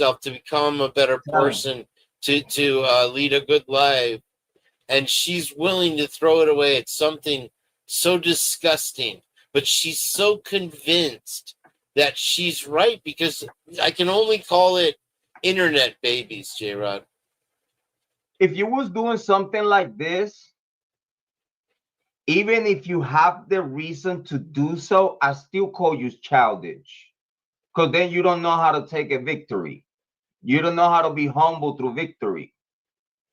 herself to become a better person, to lead a good life, and she's willing to throw it away at something so disgusting, but she's so convinced that she's right, because I can only call it internet babies, Jrod. If you was doing something like this, even if you have the reason to do so, I still call you childish, because then you don't know how to take a victory. You don't know how to be humble through victory.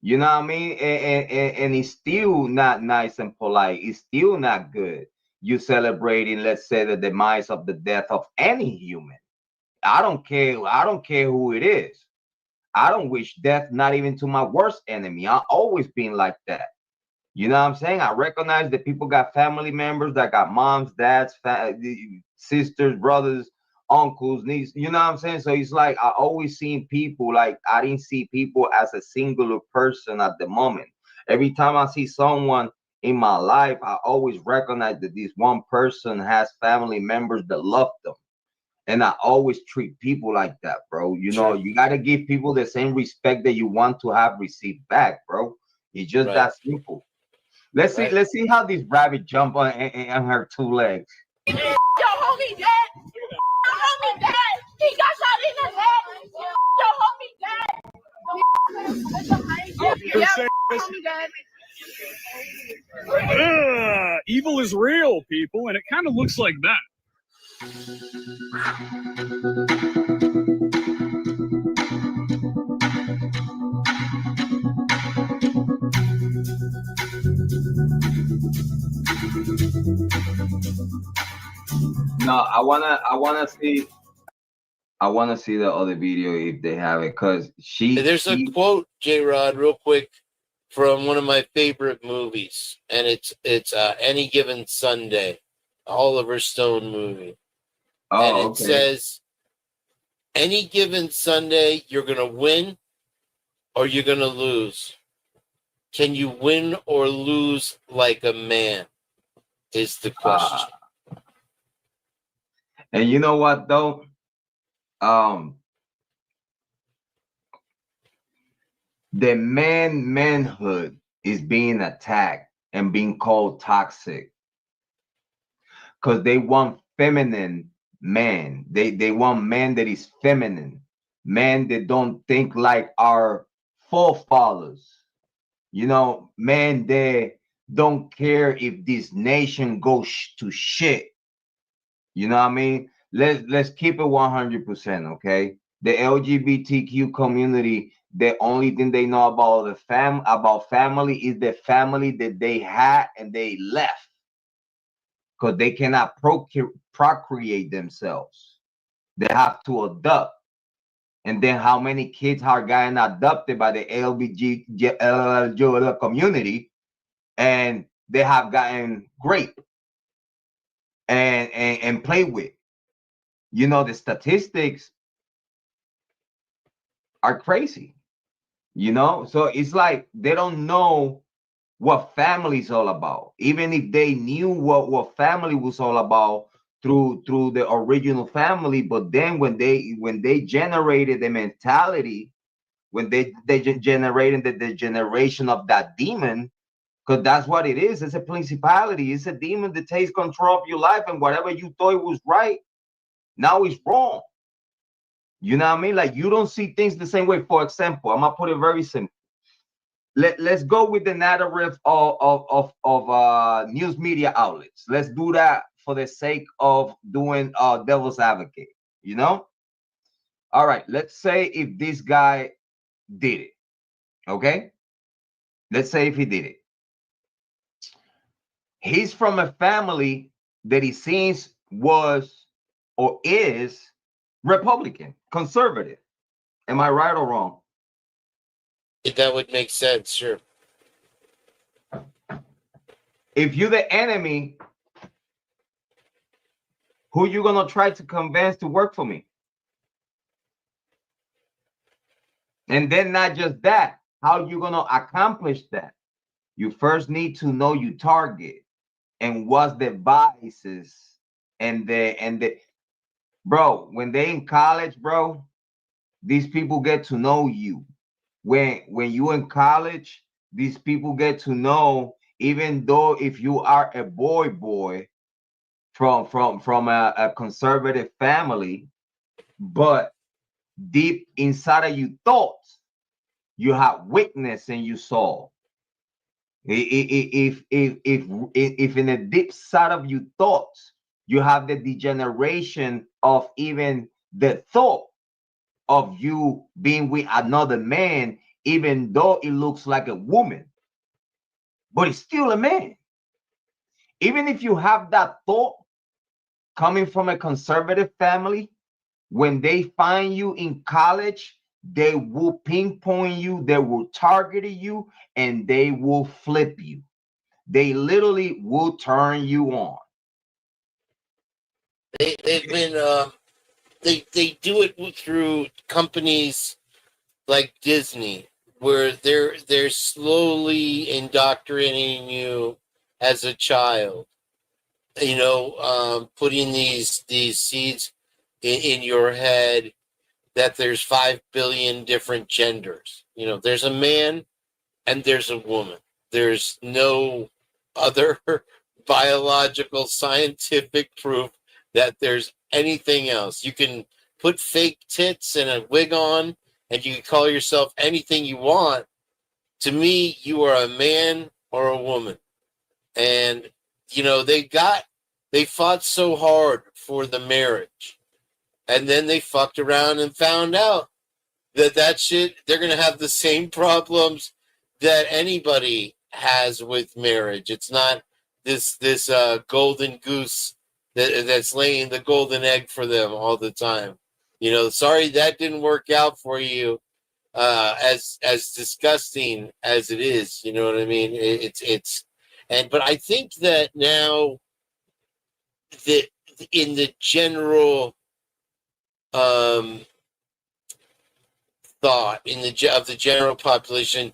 You know what I mean? And it's still not nice and polite. It's still not good. You celebrating, let's say, the demise of the death of any human. I don't care. I don't care who it is. I don't wish death not even to my worst enemy. I've always been like that. You know what I'm saying? I recognize that people got family members that got moms, dads, sisters, brothers, uncles, nieces. You know what I'm saying? So it's like I always seen people, like I didn't see people as a singular person at the moment. Every time I see someone in my life, I always recognize that this one person has family members that love them. And I always treat people like that, bro. You know, you got to give people the same respect that you want to have received back, bro. It's just that simple. Let's see how this rabbit jump on her two legs. Yo, homie dead. Yo, homie dead. He got shot in the head. Yo, homie dead. Yep, homie dead. Evil is real, people, and it kind of looks like that. No, I wanna see the other video if they have it, because there's a quote, Jrod, real quick, from one of my favorite movies, and it's Any Given Sunday, Oliver Stone movie. And it says, any given Sunday, you're going to win or you're going to lose. Can you win or lose like a man is the question. And you know what, though? The manhood is being attacked and being called toxic because they want feminine man. They want man that is feminine, man that don't think like our forefathers. You know, man that don't care if this nation goes to shit. You know what I mean? Let's keep it 100%, okay? The LGBTQ community, the only thing they know about family is the family that they had and they left, because they cannot procreate themselves. They have to adopt. And then how many kids are getting adopted by the LGBT community, and they have gotten raped and played with. You know, the statistics are crazy. You know, so it's like they don't know what family is all about. Even if they knew what family was all about through the original family, but then when they generated the mentality, when they generated the generation of that demon, because that's what it is. It's a principality. It's a demon that takes control of your life, and whatever you thought was right, now it's wrong. You know what I mean? Like, you don't see things the same way. For example, I'm gonna put it very simple. Let's go with the narrative of news media outlets. Let's do that for the sake of doing devil's advocate. You know? All right. Let's say if this guy did it. Okay. Let's say if he did it. He's from a family that he seems was or is Republican, conservative. Am I right or wrong? That would make sense, sure. If you're the enemy, who you gonna try to convince to work for me? And then not just that, how you gonna accomplish that? You first need to know your target and what's the biases and the bro, when they in college, bro, these people get to know you. When you in college, these people get to know, even though if you are a boy from a conservative family, but deep inside of your thoughts, you have weakness in your soul. If in the deep side of your thoughts, you have the degeneration of even the thought of you being with another man, even though it looks like a woman, but it's still a man. Even if you have that thought coming from a conservative family, when they find you in college, they will pinpoint you, they will target you, and they will flip you. They literally will turn you on. They've been they do it through companies like Disney, where they're slowly indoctrinating you as a child. You know, putting these seeds in your head that there's 5 billion different genders. You know, there's a man and there's a woman. There's no other biological scientific proof that there's anything else. You can put fake tits and a wig on and you can call yourself anything you want. To me, you are a man or a woman. And, you know, they fought so hard for the marriage. And then they fucked around and found out that shit, they're going to have the same problems that anybody has with marriage. It's not this golden goose that's laying the golden egg for them all the time. You know, sorry that didn't work out for you. As disgusting as it is, you know what I mean? But I think that now that in the general thought of the general population,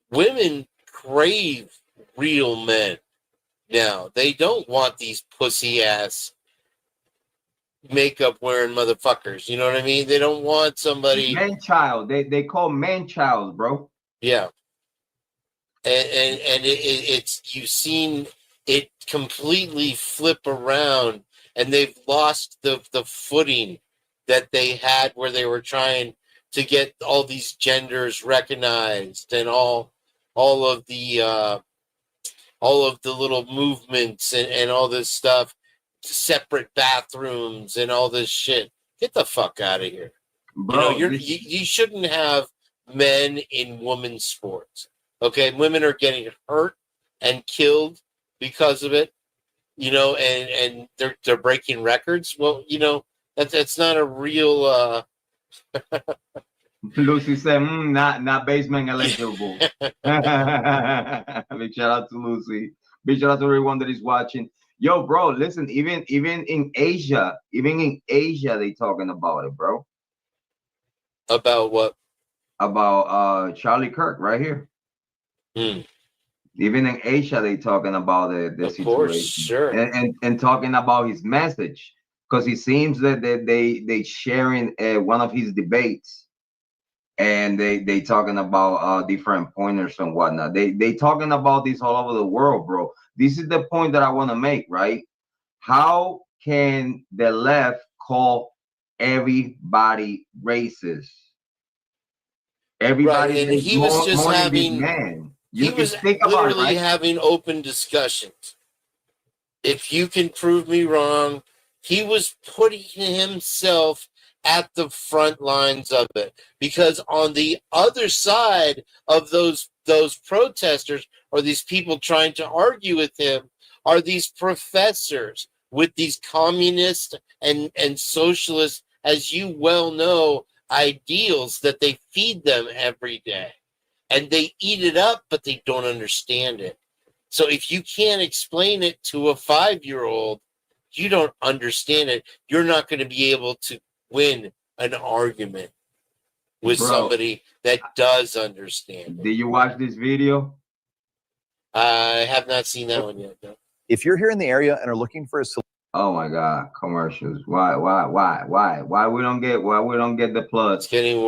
women crave real men now. They don't want these pussy ass makeup wearing motherfuckers. You know what I mean? They don't want somebody Man child. They call man child, bro. Yeah. And it's you've seen it completely flip around, and they've lost the footing that they had where they were trying to get all these genders recognized and all of the little movements and all this stuff, separate bathrooms and all this shit. Get the fuck out of here. Bro, you know, you shouldn't have men in women's sports. Okay, women are getting hurt and killed because of it. You know, and they're breaking records. Well, you know, that's not a real. Lucy said, not basement eligible. Big shout out to Lucy. Big shout out to everyone that is watching. Yo, bro, listen, even in Asia, they talking about it, bro. About what? About Charlie Kirk right here. Even in Asia, they talking about the situation. Course, sure. And talking about his message, because it seems that they sharing one of his debates, and they talking about different pointers and whatnot. They talking about this all over the world, bro. This is the point that I want to make, right? How can the left call everybody racist? Everybody, right, and he was just having man. He was literally having open discussions. If you can prove me wrong, he was putting himself at the front lines of it, because on the other side of those protesters or these people trying to argue with him are these professors with these communist and socialist, as you well know, ideals that they feed them every day. And they eat it up, but they don't understand it. So if you can't explain it to a 5-year-old, you don't understand it. You're not going to be able to win an argument with somebody that does understand it. Did you watch this video? I have not seen that one yet, no. If you're here in the area and are looking for a solution, Oh my God, commercials. Why we don't get the plus? It's getting worse.